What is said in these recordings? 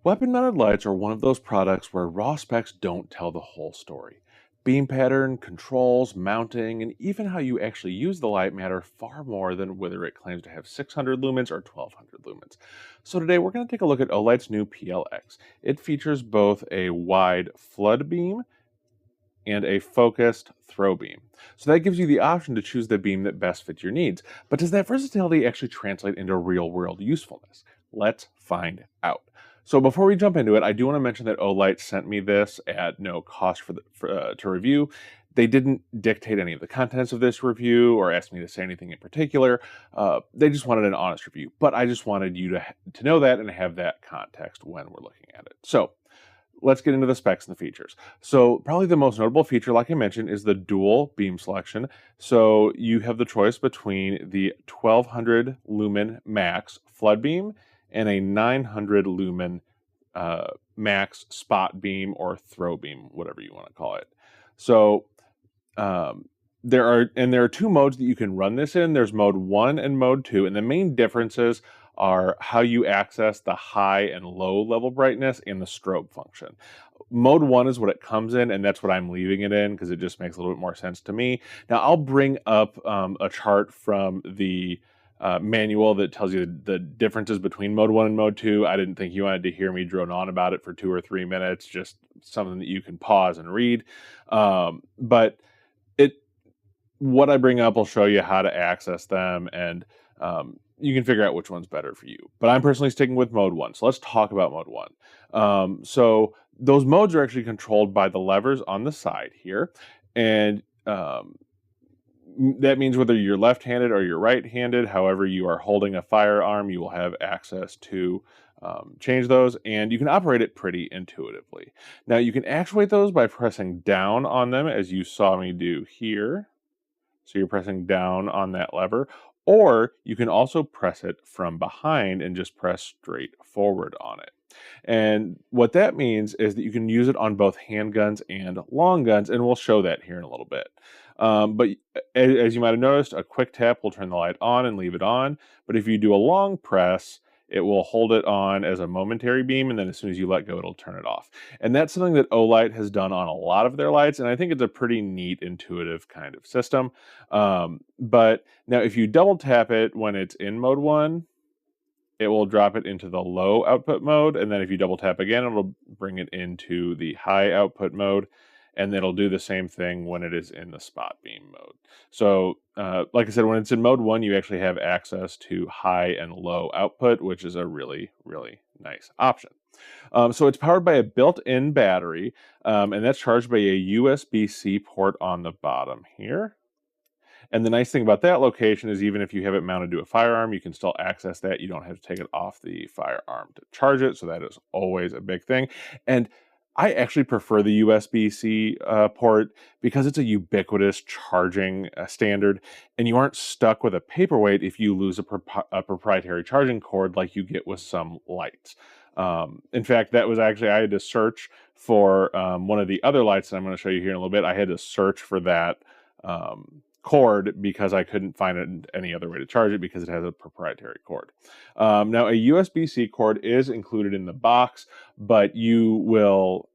Weapon-mounted lights are one of those products where raw specs don't tell the whole story. Beam pattern, controls, mounting, and even how you actually use the light matter far more than whether it claims to have 600 lumens or 1200 lumens. So today we're going to take a look at Olight's new PL-X. It features both a wide flood beam and a focused throw beam. So that gives you the option to choose the beam that best fits your needs. But does that versatility actually translate into real-world usefulness? Let's find out. So before we jump into it, I do want to mention that Olight sent me this at no cost to review. They didn't dictate any of the contents of this review or ask me to say anything in particular. They just wanted an honest review. But I just wanted you to know that and have that context when we're looking at it. So let's get into the specs and the features. So probably the most notable feature, like I mentioned, is the dual beam selection. So you have the choice between the 1200 lumen max flood beam and a 900 lumen max spot beam or throw beam, whatever you want to call it. So there are two modes that you can run this in. There's mode 1 and mode 2, and the main differences are how you access the high and low level brightness and the strobe function. Mode 1 is what it comes in, and that's what I'm leaving it in because it just makes a little bit more sense to me. Now, I'll bring up a chart from the manual that tells you the differences between mode 1 and mode 2. I didn't think you wanted to hear me drone on about it for 2 or 3 minutes, just something that you can pause and read. But what I bring up will show you how to access them, and you can figure out which one's better for you. But I'm personally sticking with mode 1. So let's talk about mode 1. So those modes are actually controlled by the levers on the side here. And that means whether you're left-handed or you're right-handed, however you are holding a firearm, you will have access to change those, and you can operate it pretty intuitively. Now, you can actuate those by pressing down on them, as you saw me do here. So you're pressing down on that lever, or you can also press it from behind and just press straight forward on it. And what that means is that you can use it on both handguns and long guns, and we'll show that here in a little bit. But as you might have noticed, a quick tap will turn the light on and leave it on. But if you do a long press, it will hold it on as a momentary beam, and then as soon as you let go, it'll turn it off. And that's something that Olight has done on a lot of their lights, and I think it's a pretty neat, intuitive kind of system. But now if you double tap it when it's in mode 1, it will drop it into the low output mode, and then if you double tap again, it'll bring it into the high output mode, and it'll do the same thing when it is in the spot beam mode. So, like I said, when it's in mode 1, you actually have access to high and low output, which is a really, really nice option. So it's powered by a built-in battery, and that's charged by a USB-C port on the bottom here. And the nice thing about that location is even if you have it mounted to a firearm, you can still access that. You don't have to take it off the firearm to charge it, so that is always a big thing. And I actually prefer the USB-C port because it's a ubiquitous charging standard, and you aren't stuck with a paperweight if you lose a proprietary charging cord like you get with some lights. In fact, that was actually, I had to search for one of the other lights that I'm going to show you here in a little bit. I had to search for that cord because I couldn't find any other way to charge it because it has a proprietary cord. Now, a USB-C cord is included in the box, but you will,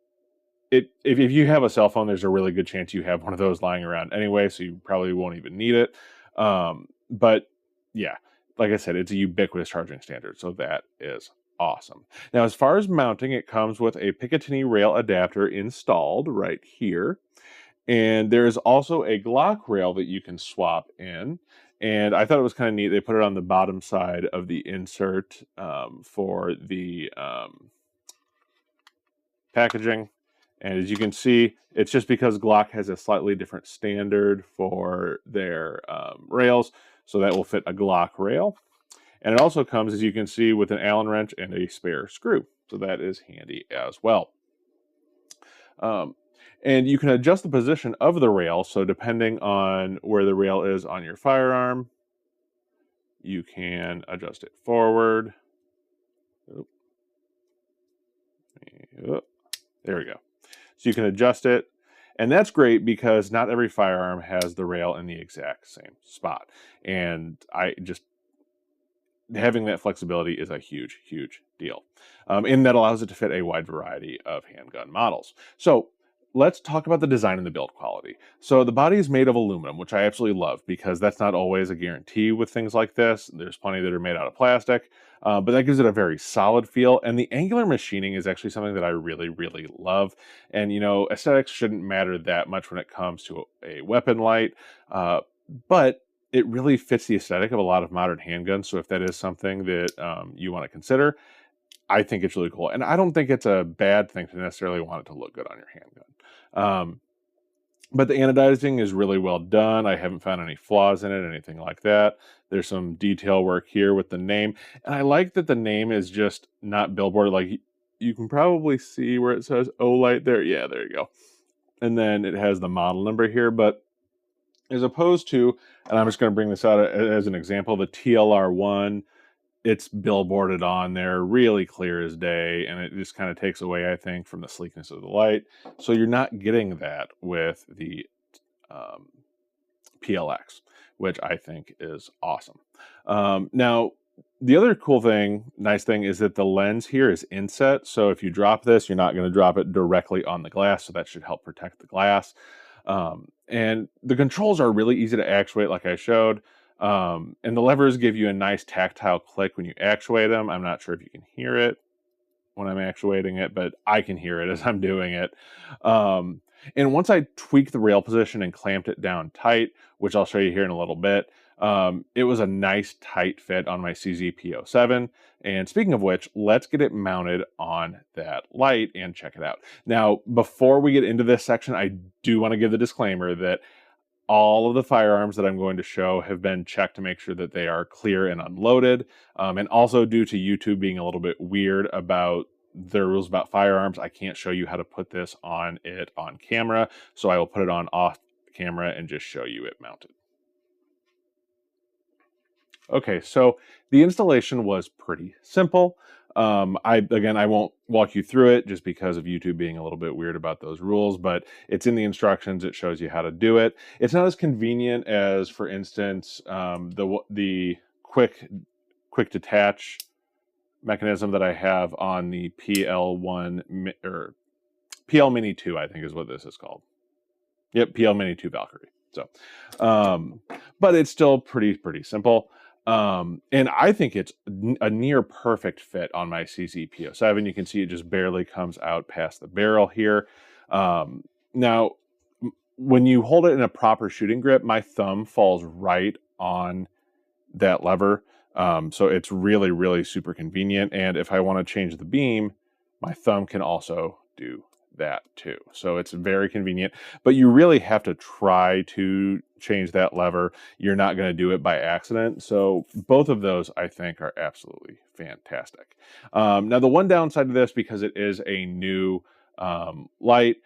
if you have a cell phone, there's a really good chance you have one of those lying around anyway, so you probably won't even need it. But yeah, like I said, it's a ubiquitous charging standard, so that is awesome. Now, as far as mounting, it comes with a Picatinny rail adapter installed right here. And there is also a Glock rail that you can swap in. And I thought it was kind of neat. They put it on the bottom side of the insert for the packaging. And as you can see, it's just because Glock has a slightly different standard for their rails. So that will fit a Glock rail. And it also comes, as you can see, with an Allen wrench and a spare screw. So that is handy as well. And you can adjust the position of the rail. So depending on where the rail is on your firearm, you can adjust it forward. There we go. So you can adjust it. And that's great because not every firearm has the rail in the exact same spot. And having that flexibility is a huge, huge deal. And that allows it to fit a wide variety of handgun models. So let's talk about the design and the build quality. So the body is made of aluminum, which I absolutely love because that's not always a guarantee with things like this. There's plenty that are made out of plastic, but that gives it a very solid feel. And the angular machining is actually something that I really, really love. And, aesthetics shouldn't matter that much when it comes to a weapon light, but it really fits the aesthetic of a lot of modern handguns. So if that is something that you want to consider, I think it's really cool. And I don't think it's a bad thing to necessarily want it to look good on your handgun. But the anodizing is really well done. I haven't found any flaws in it, anything like that. There's some detail work here with the name. And I like that the name is just not billboard. Like you can probably see where it says Olight there. Yeah, there you go. And then it has the model number here. But as opposed to, and I'm just going to bring this out as an example, the TLR1, it's billboarded on there really clear as day, and it just kind of takes away, I think, from the sleekness of the light. So you're not getting that with the PL-X, which I think is awesome. Now, the other nice thing is that the lens here is inset. So if you drop this, you're not going to drop it directly on the glass. So that should help protect the glass. And the controls are really easy to actuate, like I showed. And the levers give you a nice tactile click when you actuate them. I'm not sure if you can hear it when I'm actuating it, but I can hear it as I'm doing it. And once I tweaked the rail position and clamped it down tight, which I'll show you here in a little bit, it was a nice tight fit on my CZ-P07. And speaking of which, let's get it mounted on that light and check it out. Now, before we get into this section, I do want to give the disclaimer that all of the firearms that I'm going to show have been checked to make sure that they are clear and unloaded. And also due to YouTube being a little bit weird about their rules about firearms, I can't show you how to put this on camera. So I will put it on off camera and just show you it mounted. Okay, so the installation was pretty simple. I won't walk you through it just because of YouTube being a little bit weird about those rules, but it's in the instructions. It shows you how to do it. It's not as convenient as, for instance, the quick detach mechanism that I have on the PL1 or PL Mini 2, I think is what this is called. Yep, PL Mini 2 Valkyrie. So, but it's still pretty simple. And I think it's a near perfect fit on my CZ-P07. You can see it just barely comes out past the barrel here. Now, when you hold it in a proper shooting grip, my thumb falls right on that lever. So it's really super convenient. And if I want to change the beam, my thumb can also do that too. So it's very convenient, but you really have to try to change that lever. You're not going to do it by accident. So both of those, I think, are absolutely fantastic. Now, the one downside to this, because it is a new light,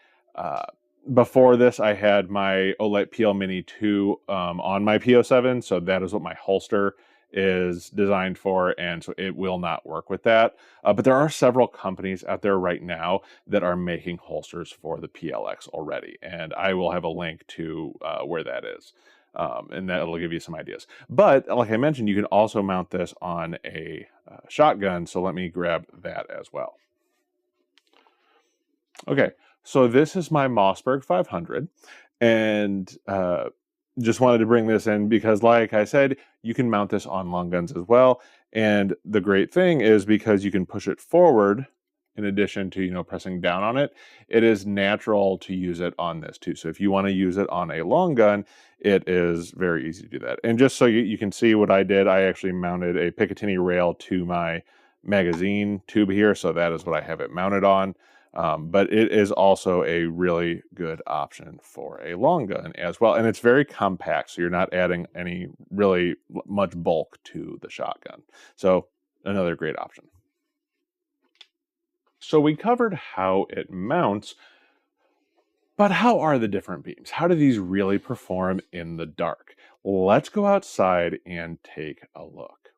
before this, I had my Olight PL-Mini 2 on my P07, so that is what my holster is designed for, and so it will not work with that. But there are several companies out there right now that are making holsters for the PL-X already, and I will have a link to where that is, and that'll give you some ideas. But like I mentioned, you can also mount this on a shotgun, so let me grab that as well. Okay, so this is my Mossberg 500, and just wanted to bring this in because, like I said, you can mount this on long guns as well. And the great thing is, because you can push it forward in addition to, pressing down on it, it is natural to use it on this too. So if you want to use it on a long gun, it is very easy to do that. And just so you can see what I did, I actually mounted a Picatinny rail to my magazine tube here. So that is what I have it mounted on. But it is also a really good option for a long gun as well. And it's very compact, so you're not adding any really much bulk to the shotgun. So another great option. So we covered how it mounts, but how are the different beams? How do these really perform in the dark? Let's go outside and take a look.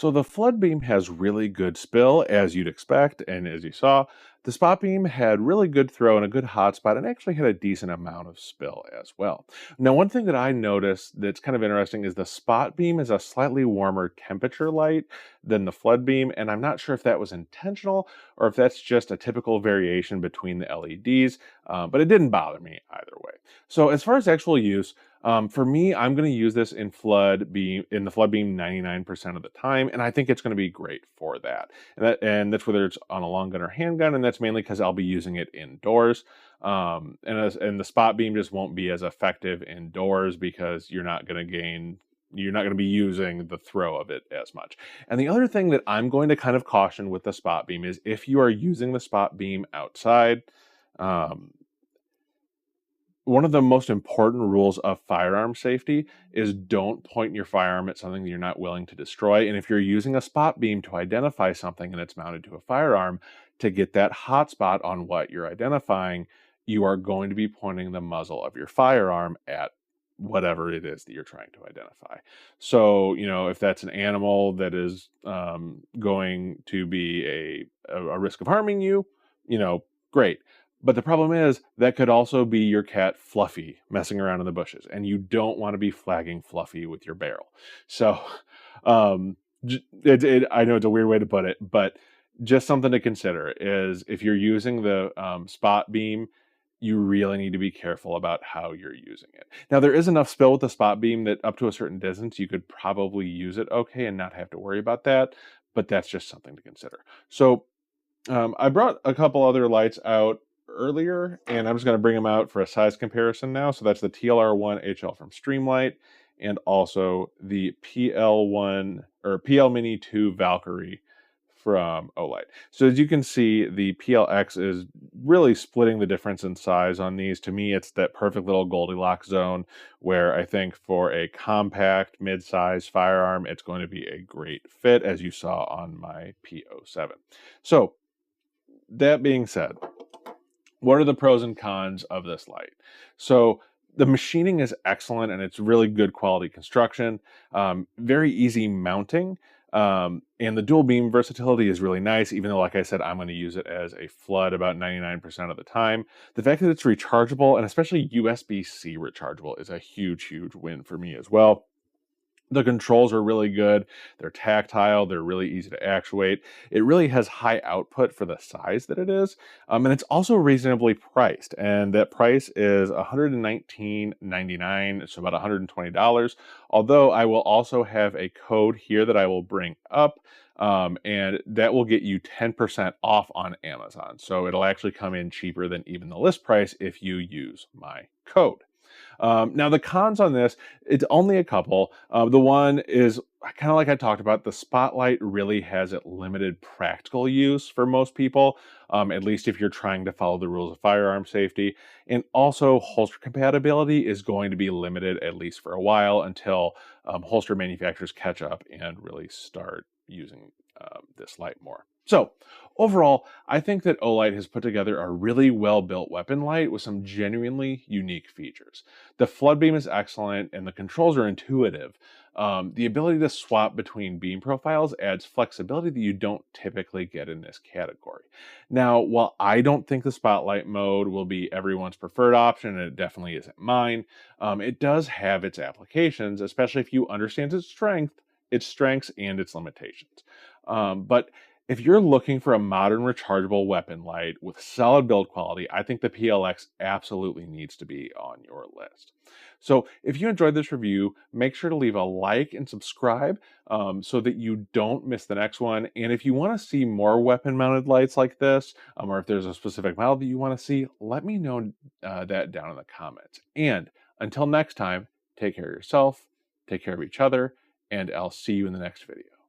So the flood beam has really good spill, as you'd expect, and as you saw, the spot beam had really good throw and a good hotspot, and actually had a decent amount of spill as well. Now, one thing that I noticed that's kind of interesting is the spot beam is a slightly warmer temperature light than the flood beam, and I'm not sure if that was intentional or if that's just a typical variation between the LEDs, but it didn't bother me either way. So as far as actual use, for me, I'm going to use this in the flood beam 99% of the time, and I think it's going to be great for that. And that's whether it's on a long gun or handgun, and that's mainly because I'll be using it indoors. And the spot beam just won't be as effective indoors because you're not going to be using the throw of it as much. And the other thing that I'm going to kind of caution with the spot beam is if you are using the spot beam outside. Um, One of the most important rules of firearm safety is don't point your firearm at something that you're not willing to destroy. And if you're using a spot beam to identify something and it's mounted to a firearm, to get that hot spot on what you're identifying, you are going to be pointing the muzzle of your firearm at whatever it is that you're trying to identify. So, if that's an animal that is going to be a risk of harming you, great. But the problem is that could also be your cat Fluffy messing around in the bushes, and you don't want to be flagging Fluffy with your barrel. So, I know it's a weird way to put it, but just something to consider is if you're using the spot beam, you really need to be careful about how you're using it. Now, there is enough spill with the spot beam that up to a certain distance, you could probably use it okay and not have to worry about that, but that's just something to consider. So, I brought a couple other lights out earlier, and I'm just going to bring them out for a size comparison now. So that's the TLR1 HL from Streamlight, and also the PL1 or PL Mini 2 Valkyrie from Olight. So as you can see, the PL-X is really splitting the difference in size on these. To me, it's that perfect little Goldilocks zone where I think for a compact mid-size firearm, it's going to be a great fit, as you saw on my P07. So that being said, what are the pros and cons of this light? So the machining is excellent and it's really good quality construction, very easy mounting, and the dual beam versatility is really nice, even though, like I said, I'm going to use it as a flood about 99% of the time. The fact that it's rechargeable, and especially USB-C rechargeable, is a huge, huge win for me as well. The controls are really good. They're tactile. They're really easy to actuate. It really has high output for the size that it is. And it's also reasonably priced. And that price is $119.99, so about $120. Although I will also have a code here that I will bring up. And that will get you 10% off on Amazon. So it'll actually come in cheaper than even the list price if you use my code. Now, the cons on this, it's only a couple. The one is kind of like I talked about, the spotlight really has a limited practical use for most people, at least if you're trying to follow the rules of firearm safety. And also, holster compatibility is going to be limited, at least for a while, until holster manufacturers catch up and really start using this light more. So, overall, I think that Olight has put together a really well-built weapon light with some genuinely unique features. The flood beam is excellent and the controls are intuitive. The ability to swap between beam profiles adds flexibility that you don't typically get in this category. Now, while I don't think the spotlight mode will be everyone's preferred option, and it definitely isn't mine, it does have its applications, especially if you understand its strengths and its limitations. But if you're looking for a modern rechargeable weapon light with solid build quality, I think the PL-X absolutely needs to be on your list. So if you enjoyed this review, make sure to leave a like and subscribe so that you don't miss the next one. And if you want to see more weapon mounted lights like this, or if there's a specific model that you want to see, let me know that down in the comments. And until next time, take care of yourself, take care of each other, and I'll see you in the next video.